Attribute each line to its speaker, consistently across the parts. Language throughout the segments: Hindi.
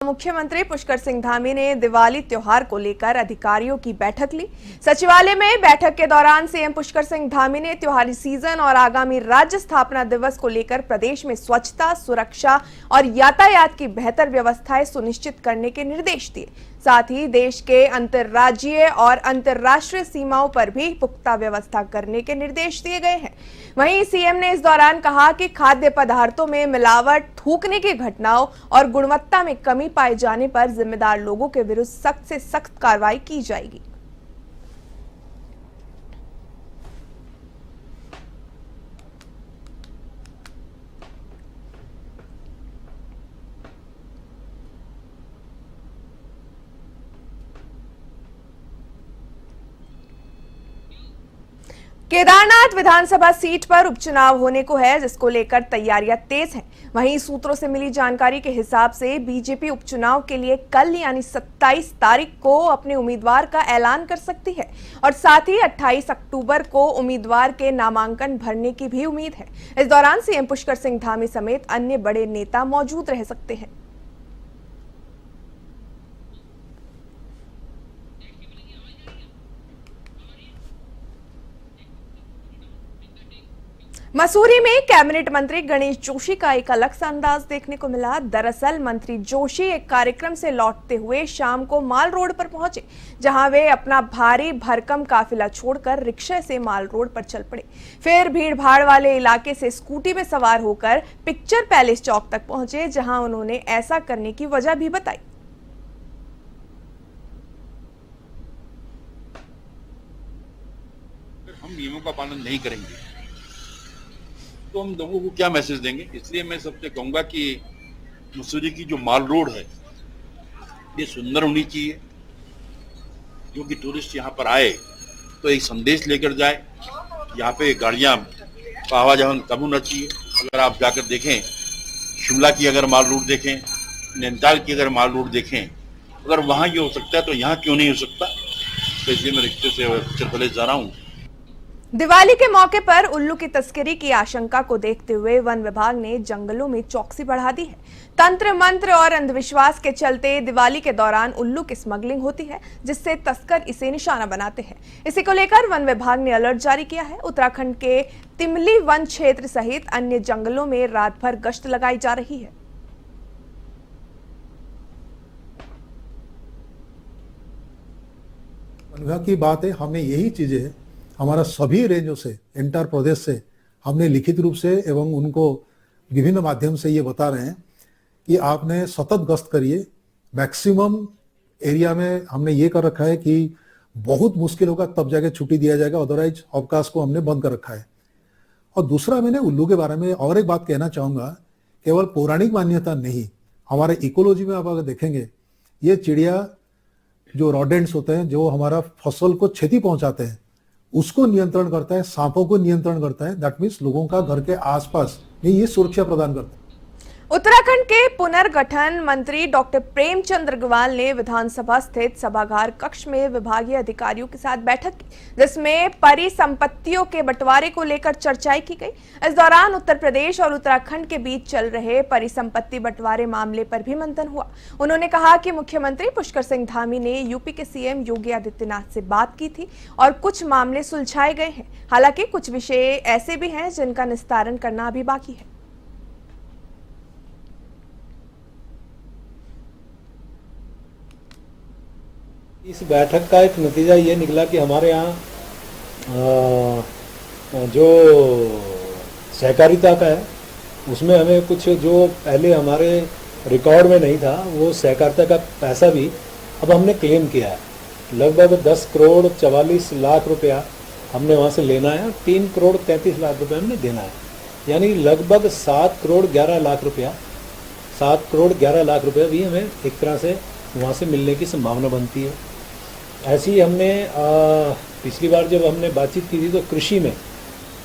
Speaker 1: मुख्यमंत्री पुष्कर सिंह धामी ने दिवाली त्योहार को लेकर अधिकारियों की बैठक ली। सचिवालय में बैठक के दौरान सीएम पुष्कर सिंह धामी ने त्योहारी सीजन और आगामी राज्य स्थापना दिवस को लेकर प्रदेश में स्वच्छता, सुरक्षा और यातायात की बेहतर व्यवस्थाएं सुनिश्चित करने के निर्देश दिए। साथ ही देश के अंतर्राज्यीय और अंतर्राष्ट्रीय सीमाओं पर भी पुख्ता व्यवस्था करने के निर्देश दिए गए हैं। वहीं सीएम ने इस दौरान कहा कि खाद्य पदार्थों में मिलावट, थूकने की घटनाओं और गुणवत्ता में कमी पाए जाने पर जिम्मेदार लोगों के विरुद्ध सख्त से सख्त कार्रवाई की जाएगी। केदारनाथ विधानसभा सीट पर उपचुनाव होने को है, जिसको लेकर तैयारियां तेज हैं। वहीं सूत्रों से मिली जानकारी के हिसाब से बीजेपी उपचुनाव के लिए कल यानी 27 तारीख को अपने उम्मीदवार का ऐलान कर सकती है और साथ ही 28 अक्टूबर को उम्मीदवार के नामांकन भरने की भी उम्मीद है। इस दौरान सीएम पुष्कर सिंह धामी समेत अन्य बड़े नेता मौजूद रह सकते हैं। मसूरी में कैबिनेट मंत्री गणेश जोशी का एक अलग सा अंदाज देखने को मिला। दरअसल मंत्री जोशी एक कार्यक्रम से लौटते हुए शाम को माल रोड पर पहुंचे, जहां वे अपना भारी भरकम काफिला छोड़कर रिक्शे से माल रोड पर चल पड़े। फिर भीड़ भाड़ वाले इलाके से स्कूटी में सवार होकर पिक्चर पैलेस चौक तक पहुंचे, जहां उन्होंने ऐसा करने की वजह भी बताई।
Speaker 2: हम नियमों का पालन नहीं करेंगे तो हम लोगों को क्या मैसेज देंगे। इसलिए मैं सबसे कहूंगा कि मसूरी की जो माल रोड है ये सुंदर होनी चाहिए, जो कि टूरिस्ट यहाँ पर आए तो एक संदेश लेकर जाए। यहाँ पे गाड़ियाँ का आवाजाही कम होना चाहिए। अगर आप जाकर देखें, शिमला की अगर माल रोड देखें, नैनीताल की अगर माल रोड देखें, अगर वहाँ ये हो सकता है तो यहाँ क्यों नहीं हो सकता। तो इसलिए मैं रिक्शे से पिक्चर पैलेस जा रहा हूँ।
Speaker 1: दिवाली के मौके पर उल्लू की तस्करी की आशंका को देखते हुए वन विभाग ने जंगलों में चौकसी बढ़ा दी है। तंत्र मंत्र और अंधविश्वास के चलते दिवाली के दौरान उल्लू की स्मगलिंग होती है, जिससे तस्कर इसे निशाना बनाते हैं। इसी को लेकर वन विभाग ने अलर्ट जारी किया है। उत्तराखंड के तिमली वन क्षेत्र सहित अन्य जंगलों में रात भर गश्त लगाई जा रही है।
Speaker 3: वन विभाग की बात है, हमें यही चीजें हमारा सभी रेंजों से, एंटायर प्रदेश से हमने लिखित रूप से एवं उनको विभिन्न माध्यम से ये बता रहे हैं कि आपने सतत गश्त करिए। मैक्सिमम एरिया में हमने ये कर रखा है कि बहुत मुश्किल होगा तब जाके छुट्टी दिया जाएगा, अदरवाइज अवकाश को हमने बंद कर रखा है। और दूसरा, मैंने उल्लू के बारे में और एक बात कहना चाहूंगा, केवल पौराणिक मान्यता नहीं, हमारे इकोलॉजी में आप अगर देखेंगे, ये चिड़िया जो रोडेंट्स होते हैं, जो हमारा फसल को क्षति पहुंचाते हैं, उसको नियंत्रण करता है, सांपों को नियंत्रण करता है। दैट मीन्स लोगों का घर के आसपास ये सुरक्षा प्रदान करता है।
Speaker 1: उत्तराखंड के पुनर्गठन मंत्री डॉक्टर प्रेमचंद अग्रवाल ने विधानसभा स्थित सभागार कक्ष में विभागीय अधिकारियों के साथ बैठक की, जिसमें परिसंपत्तियों के बंटवारे को लेकर चर्चाएं की गई। इस दौरान उत्तर प्रदेश और उत्तराखंड के बीच चल रहे परिसंपत्ति बंटवारे मामले पर भी मंथन हुआ। उन्होंने कहा कि मुख्यमंत्री पुष्कर सिंह धामी ने यूपी के सीएम योगी आदित्यनाथ से बात की थी और कुछ मामले सुलझाए गए हैं। हालांकि कुछ विषय ऐसे भी हैं जिनका निस्तारण करना अभी बाकी है।
Speaker 4: इस बैठक का एक नतीजा ये निकला कि हमारे यहाँ जो सहकारिता का है उसमें हमें कुछ जो पहले हमारे रिकॉर्ड में नहीं था, वो सहकारिता का पैसा भी अब हमने क्लेम किया है। लगभग 10 करोड़ 44 लाख रुपया हमने वहाँ से लेना है और 3 करोड़ 33 लाख रुपया हमने देना है। यानी लगभग 7 करोड़ 11 लाख रुपया 7 करोड़ 11 लाख रुपया भी हमें एक तरह से वहाँ से मिलने की संभावना बनती है। ऐसी ही हमने पिछली बार जब हमने बातचीत की थी तो कृषि में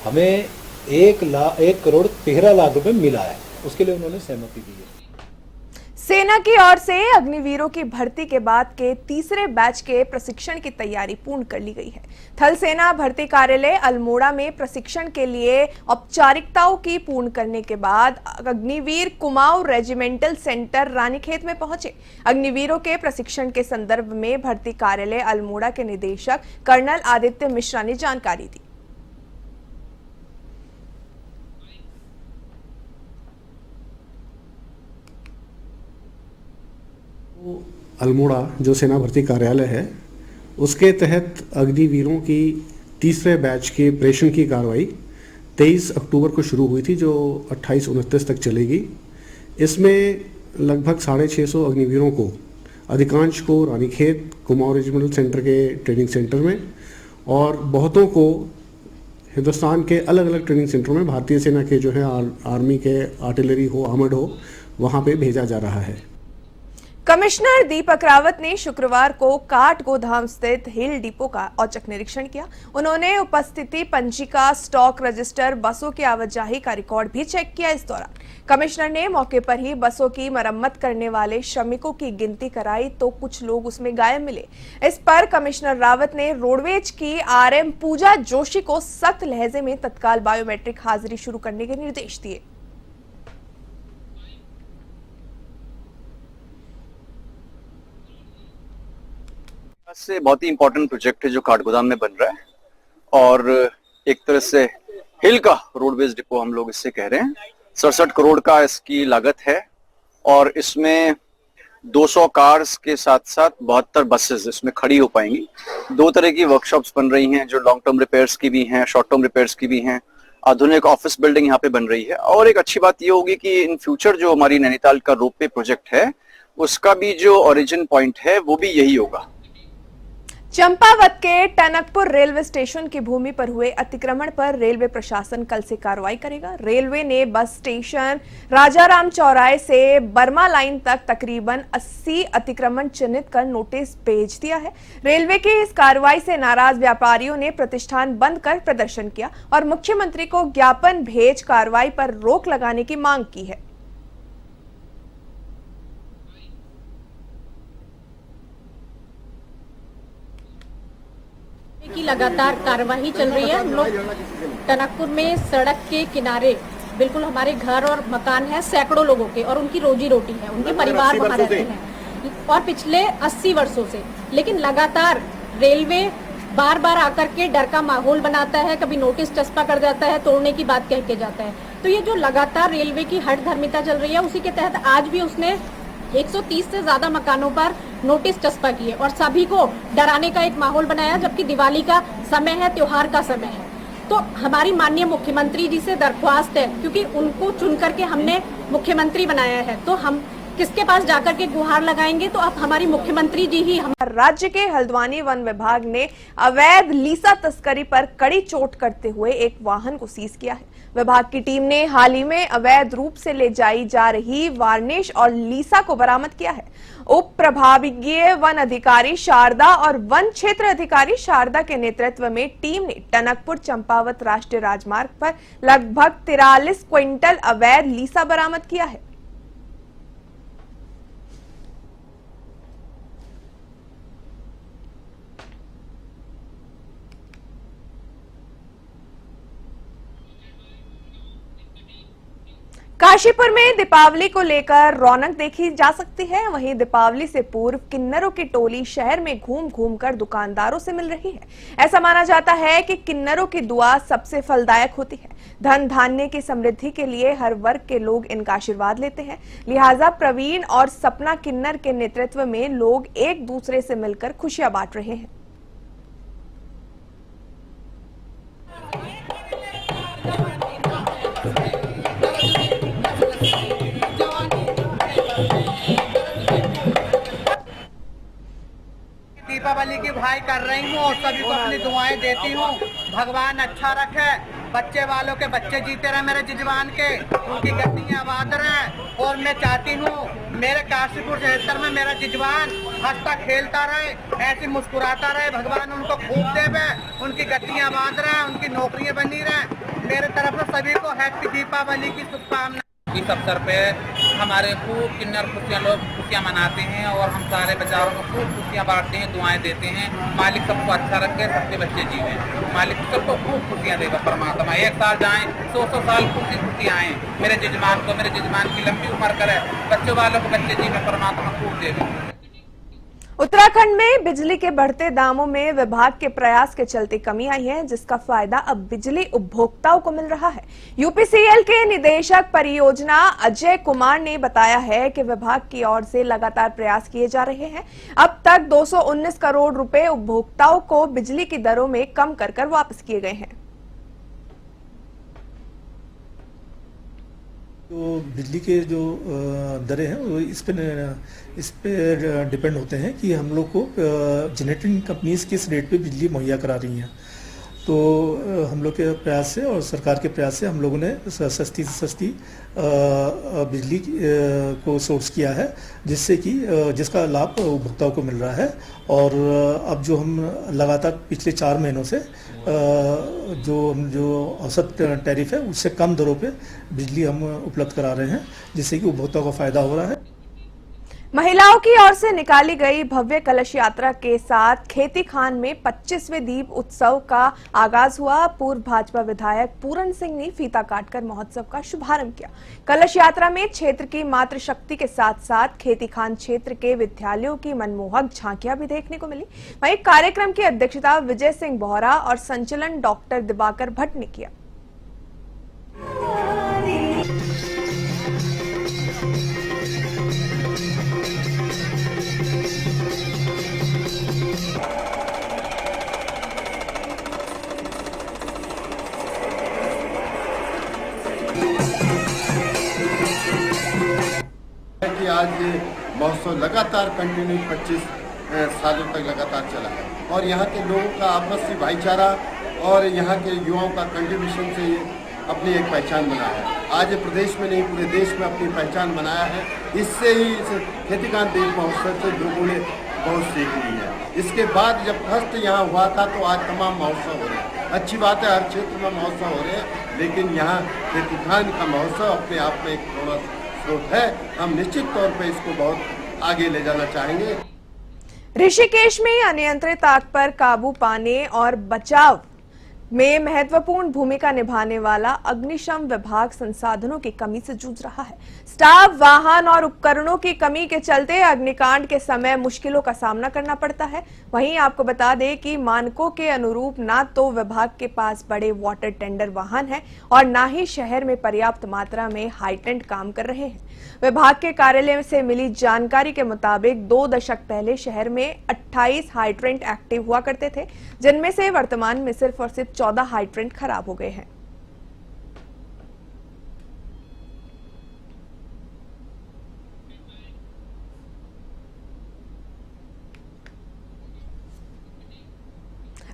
Speaker 4: हमें 1 करोड़ 13 लाख रुपए मिला है, उसके लिए उन्होंने सहमति दी है।
Speaker 1: सेना की ओर से अग्निवीरों की भर्ती के बाद के तीसरे बैच के प्रशिक्षण की तैयारी पूर्ण कर ली गई है। थल सेना भर्ती कार्यालय अल्मोड़ा में प्रशिक्षण के लिए औपचारिकताओं की पूर्ण करने के बाद अग्निवीर कुमाऊं रेजिमेंटल सेंटर रानीखेत में पहुंचे। अग्निवीरों के प्रशिक्षण के संदर्भ में भर्ती कार्यालय अल्मोड़ा के निदेशक कर्नल आदित्य मिश्रा ने जानकारी दी।
Speaker 5: अल्मोड़ा जो सेना भर्ती कार्यालय है उसके तहत अग्निवीरों की तीसरे बैच के ऑपरेशन की कार्रवाई 23 अक्टूबर को शुरू हुई थी, जो 28-29 तक चलेगी। इसमें लगभग 650 अग्निवीरों को, अधिकांश को रानीखेत कुमाऊं रेजिमेंटल सेंटर के ट्रेनिंग सेंटर में और बहुतों को हिंदुस्तान के अलग अलग ट्रेनिंग सेंटरों में भारतीय सेना के जो है आर्मी के आर्टिलरी हो, आर्मर्ड हो, वहाँ पे भेजा जा रहा है।
Speaker 1: कमिश्नर दीपक रावत ने शुक्रवार को काठ गोदाम स्थित हिल डिपो का औचक निरीक्षण किया। उन्होंने उपस्थिति पंजिका, स्टॉक रजिस्टर, बसों की आवाजाही का रिकॉर्ड भी चेक किया। इस दौरान कमिश्नर ने मौके पर ही बसों की मरम्मत करने वाले श्रमिकों की गिनती कराई तो कुछ लोग उसमें गायब मिले। इस पर कमिश्नर रावत ने रोडवेज की RM पूजा जोशी को सख्त लहजे में तत्काल बायोमेट्रिक हाजिरी शुरू करने के निर्देश दिए।
Speaker 6: से बहुत ही इंपॉर्टेंट प्रोजेक्ट है जो काठगोदाम में बन रहा है और एक तरह से हिल का रोडवेज डिपो हम लोग इससे कह रहे हैं। 67 करोड़ का इसकी लागत है और इसमें 200 कार्स के साथ साथ 72 बसेस इसमें खड़ी हो पाएंगी। 2 तरह की वर्कशॉप्स बन रही हैं, जो लॉन्ग टर्म रिपेयर्स की भी हैं, शॉर्ट टर्म रिपेयर्स की भी हैं। आधुनिक ऑफिस बिल्डिंग यहाँ पे बन रही है और एक अच्छी बात ये होगी कि इन फ्यूचर जो हमारी नैनीताल का रोपवे प्रोजेक्ट है उसका भी जो ओरिजिन पॉइंट है वो भी यही होगा।
Speaker 1: चंपावत के टनकपुर रेलवे स्टेशन की भूमि पर हुए अतिक्रमण पर रेलवे प्रशासन कल से कार्रवाई करेगा। रेलवे ने बस स्टेशन राजाराम चौराहे से बर्मा लाइन तक तकरीबन 80 अतिक्रमण चिन्हित कर नोटिस भेज दिया है। रेलवे की इस कार्रवाई से नाराज व्यापारियों ने प्रतिष्ठान बंद कर प्रदर्शन किया और मुख्यमंत्री को ज्ञापन भेज कार्रवाई पर रोक लगाने की मांग की है।
Speaker 7: की लगातार कार्यवाही चल रही है। हम लोग टनकपुर में सड़क के किनारे बिल्कुल हमारे घर और मकान है, सैकड़ों लोगों के और उनकी रोजी रोटी है, उनके परिवार वहाँ रहते हैं और पिछले 80 वर्षों से। लेकिन लगातार रेलवे बार बार आकर के डर का माहौल बनाता है, कभी नोटिस चस्पा कर जाता है, तोड़ने की बात कह के जाता है। तो ये जो लगातार रेलवे की हठधर्मिता चल रही है उसी के तहत आज भी उसने 130 से ज्यादा मकानों पर नोटिस चस्पा किए और सभी को डराने का एक माहौल बनाया, जबकि दिवाली का समय है, त्योहार का समय है। तो हमारी माननीय मुख्यमंत्री जी से दरख्वास्त है, क्योंकि उनको चुन करके हमने मुख्यमंत्री बनाया है, तो हम किसके पास जाकर के गुहार लगाएंगे? तो अब हमारी मुख्यमंत्री जी ही हम।
Speaker 1: राज्य के हल्द्वानी वन विभाग ने अवैध लीसा तस्करी पर कड़ी चोट करते हुए एक वाहन को सीज किया है। विभाग की टीम ने हाल ही में अवैध रूप से ले जाई जा रही वार्निश और लीसा को बरामद किया है। उप प्रभागीय वन अधिकारी शारदा और वन क्षेत्र अधिकारी शारदा के नेतृत्व में टीम ने टनकपुर चंपावत राष्ट्रीय राजमार्ग पर लगभग 43 क्विंटल अवैध लीसा बरामद किया है। काशीपुर में दीपावली को लेकर रौनक देखी जा सकती है। वहीं दीपावली से पूर्व किन्नरों की टोली शहर में घूम घूम कर दुकानदारों से मिल रही है। ऐसा माना जाता है कि किन्नरों की दुआ सबसे फलदायक होती है। धन धान्य की समृद्धि के लिए हर वर्ग के लोग इनका आशीर्वाद लेते हैं। लिहाजा प्रवीण और सपना किन्नर के नेतृत्व में लोग एक दूसरे से मिलकर खुशियां बांट रहे हैं।
Speaker 8: दीपावली की भाई कर रही हूँ और सभी को अपनी दुआएं देती हूँ। भगवान अच्छा रखे, बच्चे वालों के बच्चे जीते रहे, मेरे जिजवान के उनकी गद्दियाँ आबाद रहे। और मैं चाहती हूँ मेरे काशीपुर क्षेत्र में मेरा जिजवान हंसता खेलता रहे, ऐसे मुस्कुराता रहे। भगवान उनको खूब देवे, उनकी गद्दियाँ आबाद रहे, उनकी नौकरियाँ बनी रहे। मेरे तरफ से सभी को हैप्पी दीपावली की शुभकामनाएं।
Speaker 9: इस अवसर पे हमारे खूब किन्नर खुशियाँ मनाते हैं और हम सारे बेचारों को खूब खुशियाँ बांटते हैं, दुआएं देते हैं। मालिक सबको अच्छा रखे, सबके बच्चे जीवें, मालिक सबको खूब खुशियाँ देगा परमात्मा। 1 साल जाएं, 100 साल खुशी आएँ। मेरे जजमान की लंबी उम्र करे, बच्चों वालों को बच्चे जीवें, परमात्मा खूब देवे।
Speaker 1: उत्तराखंड में बिजली के बढ़ते दामों में विभाग के प्रयास के चलते कमी आई है, जिसका फायदा अब बिजली उपभोक्ताओं को मिल रहा है। यूपीसीएल के निदेशक परियोजना अजय कुमार ने बताया है कि विभाग की ओर से लगातार प्रयास किए जा रहे हैं। अब तक 219 करोड़ रुपए उपभोक्ताओं को बिजली की दरों में कम कर वापस किए गए हैं।
Speaker 4: तो बिजली के जो दरें हैं वो इस पे डिपेंड होते हैं कि हम लोग को जनरेटिंग कंपनीज किस रेट पे बिजली मुहैया करा रही हैं। तो हम लोग के प्रयास से और सरकार के प्रयास से हम लोगों ने सस्ती से सस्ती बिजली को सोर्स किया है, जिससे कि जिसका लाभ उपभोक्ताओं को मिल रहा है। और अब जो हम लगातार पिछले 4 महीनों से जो औसत टैरिफ है उससे कम दरों पे बिजली हम उपलब्ध करा रहे हैं, जिससे कि उपभोक्ताओं को फायदा हो रहा है।
Speaker 1: महिलाओं की ओर से निकाली गई भव्य कलश यात्रा के साथ खेती खान में 25वें दीप उत्सव का आगाज हुआ। पूर्व भाजपा विधायक पूरन सिंह ने फीता काटकर महोत्सव का शुभारंभ किया। कलश यात्रा में क्षेत्र की मातृशक्ति के साथ साथ खेती खान क्षेत्र के विद्यालयों की मनमोहक झांकियां भी देखने को मिली। वहीं कार्यक्रम की अध्यक्षता विजय सिंह बोहरा और संचालन डॉक्टर दिवाकर भट्ट ने किया।
Speaker 10: कि आज ये महोत्सव लगातार कंटिन्यू 25 सालों तक लगातार चला है और यहाँ के लोगों का आपसी भाईचारा और यहाँ के युवाओं का कंट्रीब्यूशन से ये अपनी एक पहचान बनाया है। आज प्रदेश में नहीं पूरे देश में अपनी पहचान बनाया है। इससे ही इस खेती खान दीप महोत्सव से लोगों ने बहुत सीख ली है। इसके बाद जब फर्स्ट यहाँ हुआ था तो आज तमाम महोत्सव हो रहे हैं। अच्छी बात है, हर क्षेत्र में महोत्सव हो रहे हैं, लेकिन यहाँ खेती खान का महोत्सव अपने आप में एक थोड़ा स्रोत है। हम निश्चित तौर पे इसको बहुत आगे ले जाना चाहेंगे।
Speaker 1: ऋषिकेश में अनियंत्रित आग पर काबू पाने और बचाव में महत्वपूर्ण भूमिका निभाने वाला अग्निशम विभाग संसाधनों की कमी से जूझ रहा है। स्टाफ, वाहन और उपकरणों की कमी के चलते अग्निकांड के समय मुश्किलों का सामना करना पड़ता है। वहीं आपको बता दें कि मानकों के अनुरूप ना तो विभाग के पास बड़े वाटर टेंडर वाहन हैं और ना ही शहर में पर्याप्त मात्रा में हाईटेंट काम कर रहे हैं। विभाग के कार्यालय से मिली जानकारी के मुताबिक 2 दशक पहले शहर में 28 हाइड्रेंट एक्टिव हुआ करते थे, जिनमें से वर्तमान में सिर्फ और सिर्फ 14 हाइड्रेंट खराब हो गए हैं।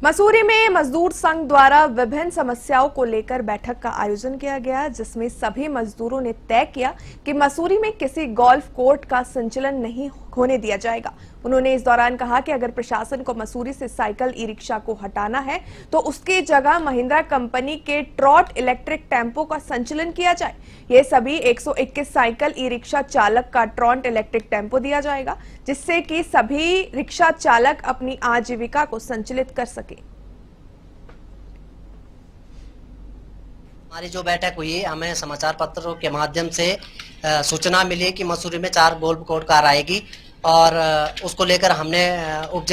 Speaker 1: मसूरी में मजदूर संघ द्वारा विभिन्न समस्याओं को लेकर बैठक का आयोजन किया गया, जिसमें सभी मजदूरों ने तय किया कि मसूरी में किसी गोल्फ कोर्ट का संचालन नहीं होने दिया जाएगा। उन्होंने इस दौरान कहा कि अगर प्रशासन को मसूरी से साइकिल ई रिक्शा को हटाना है तो उसकी जगह महिंद्रा कंपनी के ट्रॉट इलेक्ट्रिक टेम्पो का संचालन किया जाए। ये सभी 121 साइकिल ई रिक्शा चालक का ट्रॉट इलेक्ट्रिक टेम्पो दिया जाएगा, जिससे कि सभी रिक्शा चालक अपनी आजीविका को संचालित कर सके।
Speaker 11: हमारी जो बैठक हुई, हमें समाचार पत्रों के माध्यम से सूचना मिली कि मसूरी में 4 गोल्फ कोर्ट कार आएगी और उसको लेकर हमने उप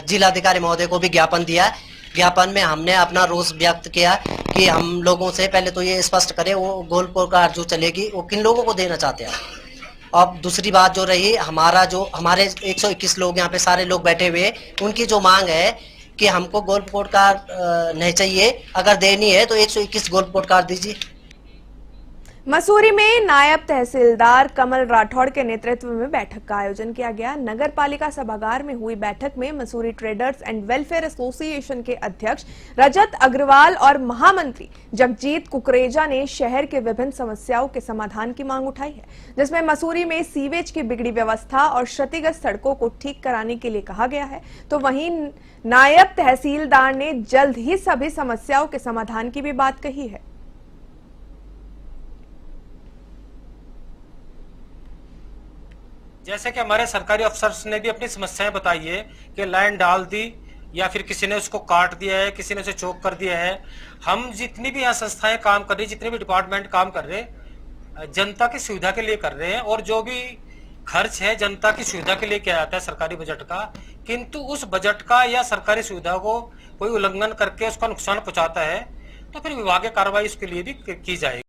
Speaker 11: जिलाधिकारी महोदय को भी ज्ञापन दिया। ज्ञापन में हमने अपना रोष व्यक्त किया कि हम लोगों से पहले तो ये स्पष्ट करें वो गोल्फ कोर्ट कार जो चलेगी वो किन लोगों को देना चाहते हैं। अब दूसरी बात जो रही, हमारे 121 लोग यहाँ पे सारे लोग बैठे हुए, उनकी जो मांग है कि हमको गोल्फ कोर्ट कार नहीं चाहिए, अगर देनी है तो 121 गोल्फ कोर्ट कार दीजिए।
Speaker 1: मसूरी में नायब तहसीलदार कमल राठौड़ के नेतृत्व में बैठक का आयोजन किया गया। नगर पालिका सभागार में हुई बैठक में Mussoorie traders and welfare association के अध्यक्ष रजत अग्रवाल और महामंत्री जगजीत कुकरेजा ने शहर के विभिन्न समस्याओं के समाधान की मांग उठाई है, जिसमें मसूरी में सीवेज की बिगड़ी व्यवस्था और क्षतिग्रस्त सड़कों को ठीक कराने के लिए कहा गया है। तो वहीं नायब तहसीलदार ने जल्द ही सभी समस्याओं के समाधान की भी बात कही है।
Speaker 12: जैसे कि हमारे सरकारी अफसर्स ने भी अपनी समस्याएं बताई है कि लाइन डाल दी या फिर किसी ने उसको काट दिया है, किसी ने उसे चौक कर दिया है। हम जितनी भी यहाँ संस्थाएं काम कर रही, जितने भी डिपार्टमेंट काम कर रहे हैं, जनता की सुविधा के लिए कर रहे हैं और जो भी खर्च है जनता की सुविधा के लिए किया जाता है सरकारी बजट का। किंतु उस बजट का या सरकारी सुविधा को कोई उल्लंघन करके उसका नुकसान पहुंचाता है तो फिर विभागीय कार्रवाई उसके लिए भी की जाएगी।